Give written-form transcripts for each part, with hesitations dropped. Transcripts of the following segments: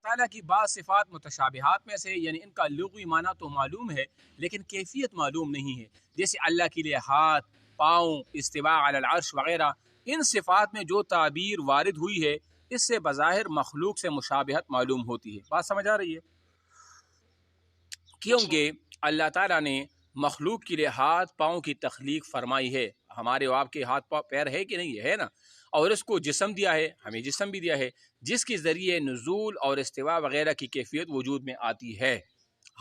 تعالیٰ کی بعض صفات متشابہات میں سے، یعنی ان کا لغوی معنی تو معلوم ہے لیکن کیفیت معلوم نہیں ہے، جیسے اللہ کے لیے ہاتھ، پاؤں، استواء علی العرش وغیرہ۔ ان صفات میں جو تعبیر وارد ہوئی ہے اس سے بظاہر مخلوق سے مشابہت معلوم ہوتی ہے۔ بات سمجھ آ رہی ہے؟ کیونکہ اللہ تعالیٰ نے مخلوق کے لیے ہاتھ پاؤں کی تخلیق فرمائی ہے۔ ہمارے اور آپ کے ہاتھ پیر ہے کہ نہیں ہے نا، اور اس کو جسم دیا ہے، ہمیں جسم بھی دیا ہے جس کے ذریعے نزول اور استواء وغیرہ کی کیفیت وجود میں آتی ہے۔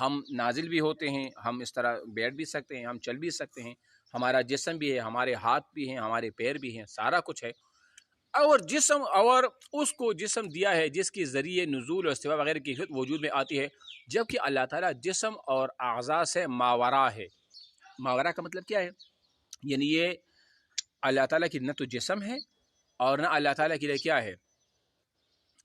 ہم نازل بھی ہوتے ہیں، ہم اس طرح بیٹھ بھی سکتے ہیں، ہم چل بھی سکتے ہیں، ہمارا جسم بھی ہے، ہمارے ہاتھ بھی ہیں، ہمارے پیر بھی ہیں، سارا کچھ ہے۔ اور جسم اور اس کو جسم دیا ہے جس کے ذریعے نزول اور استواء وغیرہ کی کیفیت وجود میں آتی ہے، جبکہ اللہ تعالیٰ جسم اور اعضاء سے ماورا ہے۔ ماورا کا مطلب کیا ہے؟ یعنی یہ اللہ تعالیٰ کی نہ تو جسم ہے اور نہ اللہ تعالیٰ کے لیے کیا ہے،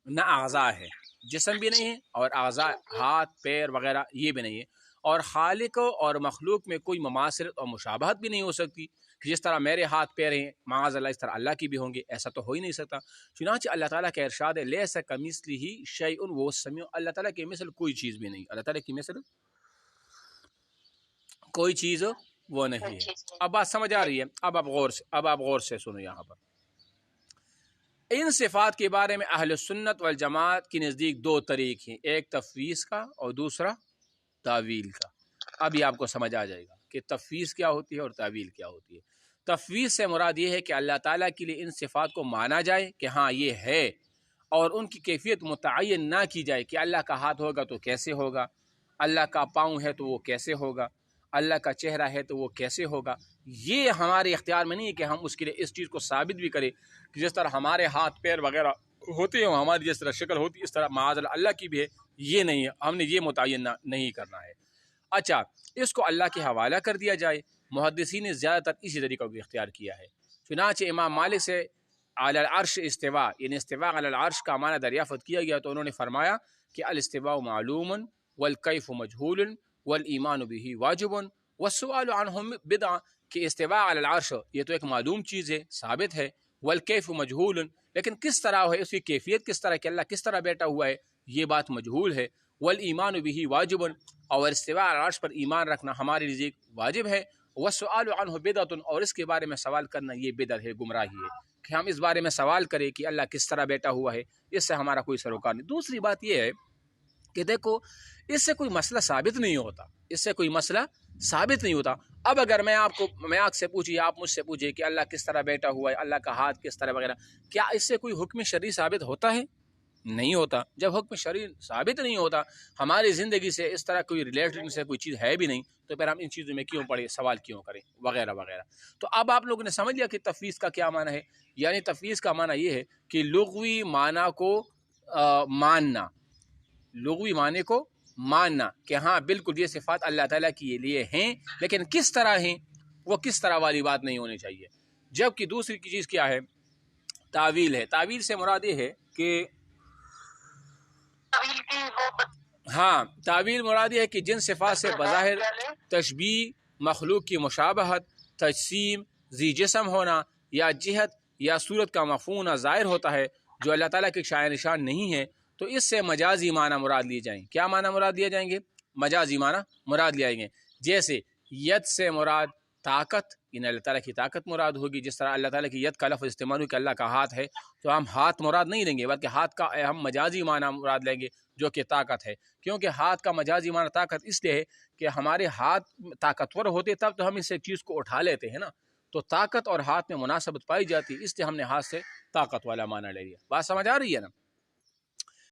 نہ اعضاء ہے، جسم بھی نہیں ہے اور اعضاء ہاتھ پیر وغیرہ یہ بھی نہیں ہے، اور خالق اور مخلوق میں کوئی مماثلت اور مشابہت بھی نہیں ہو سکتی کہ جس طرح میرے ہاتھ پیر ہیں معاذ اللہ اس طرح اللہ کی بھی ہوں گے، ایسا تو ہو ہی نہیں سکتا۔ چنانچہ اللہ تعالیٰ کا ارشاد ہے لیس کمثلہ شیء وہو السمیع، اللہ تعالیٰ کی مثل کوئی چیز بھی نہیں، اللہ تعالیٰ کی مثل کوئی چیز وہ نہیں ہے۔ اب بات سمجھ آ رہی ہے؟ اب آپ غور سے سنو۔ یہاں پر ان صفات کے بارے میں اہل سنت والجماعت کی نزدیک دو طریق ہیں، ایک تفویض کا اور دوسرا تعویل کا۔ ابھی آپ کو سمجھ آ جائے گا کہ تفویض کیا ہوتی ہے اور تعویل کیا ہوتی ہے۔ تفویض سے مراد یہ ہے کہ اللہ تعالیٰ کے لیے ان صفات کو مانا جائے کہ ہاں یہ ہے، اور ان کی کیفیت متعین نہ کی جائے کہ اللہ کا ہاتھ ہوگا تو کیسے ہوگا، اللہ کا پاؤں ہے تو وہ کیسے ہوگا، اللہ کا چہرہ ہے تو وہ کیسے ہوگا۔ یہ ہمارے اختیار میں نہیں ہے کہ ہم اس کے لیے اس چیز کو ثابت بھی کریں کہ جس طرح ہمارے ہاتھ پیر وغیرہ ہوتے ہیں ہماری جس طرح شکل ہوتی ہے اس طرح معاذ اللہ کی بھی ہے، یہ نہیں ہے، ہم نے یہ متعین نہیں کرنا ہے۔ اچھا، اس کو اللہ کے حوالہ کر دیا جائے۔ محدثین نے زیادہ تر اسی طریقہ کو اختیار کیا ہے۔ چنانچہ امام مالک سے علی العرش استواء یعنی استواء علی العرش کا معنی دریافت کیا گیا تو انہوں نے فرمایا کہ الاستواء معلوم والکیف مجہول والایمان به واجب والسؤال عنہ بدعہ، کہ استواء علی العرش یہ تو ایک معلوم چیز ہے، ثابت ہے، والکیف مجہول لیکن کس طرح ہے، اس کی کیفیت کس طرح کہ اللہ کس طرح بیٹھا ہوا ہے یہ بات مجہول ہے، والایمان به واجب اور استواء علی العرش پر ایمان رکھنا ہمارے لیے واجب ہے، والسؤال عنہ بدعۃ اور اس کے بارے میں سوال کرنا یہ بدعت ہے، گمراہی ہے کہ ہم اس بارے میں سوال کریں کہ اللہ کس طرح بیٹھا ہوا ہے، اس سے ہمارا کوئی سروکار نہیں۔ دوسری بات یہ ہے کہ دیکھو اس سے کوئی مسئلہ ثابت نہیں ہوتا، اس سے کوئی مسئلہ ثابت نہیں ہوتا۔ اب اگر میں آپ سے پوچھیے، آپ مجھ سے پوچھیے کہ اللہ کس طرح بیٹھا ہوا ہے، اللہ کا ہاتھ کس طرح وغیرہ، کیا اس سے کوئی حکم شرعی ثابت ہوتا ہے؟ نہیں ہوتا۔ جب حکم شرعی ثابت نہیں ہوتا، ہماری زندگی سے اس طرح کوئی ریلیٹڈ سے کوئی چیز ہے بھی نہیں، تو پھر ہم ان چیزوں میں کیوں پڑے، سوال کیوں کریں وغیرہ وغیرہ۔ تو اب آپ لوگوں نے سمجھ لیا کہ تفویض کا کیا معنی ہے۔ یعنی تفویض کا معنی یہ ہے کہ لغوی معنی کو ماننا، لغوی معنی کو ماننا کہ ہاں بالکل یہ صفات اللہ تعالیٰ کے لیے ہیں، لیکن کس طرح ہیں وہ کس طرح والی بات نہیں ہونی چاہیے۔ جبکہ دوسری چیز کیا ہے؟ تعویل ہے۔ تعویل سے مراد یہ ہے کہ ہاں، تعویل مراد یہ ہے کہ جن صفات سے بظاہر تشبیہ، مخلوق کی مشابہت، تجسیم، ذی جسم ہونا یا جہت یا صورت کا مفہوم ظاہر ہوتا ہے جو اللہ تعالیٰ کے شائع نشان نہیں ہے، تو اس سے مجازی معنی مراد لیے جائیں۔ کیا معنی مراد لیے جائیں گے؟ مجازی معنی مراد لیے جائیں گے۔ جیسے ید سے مراد طاقت، یعنی اللہ تعالیٰ کی طاقت مراد ہوگی، جس طرح اللہ تعالیٰ کی ید کا لفظ استعمال ہو کہ اللہ کا ہاتھ ہے، تو ہم ہاتھ مراد نہیں لیں گے بلکہ ہاتھ کا ہم مجازی معنی مراد لیں گے جو کہ طاقت ہے، کیونکہ ہاتھ کا مجازی معنی طاقت اس لیے ہے کہ ہمارے ہاتھ طاقتور ہوتے تب تو ہم اس چیز کو اٹھا لیتے ہیں نا، تو طاقت اور ہاتھ میں مناسبت پائی جاتی ہے، اس لیے ہم نے ہاتھ سے طاقت والا معنی لے لیا۔ بات سمجھ آ رہی ہے نا؟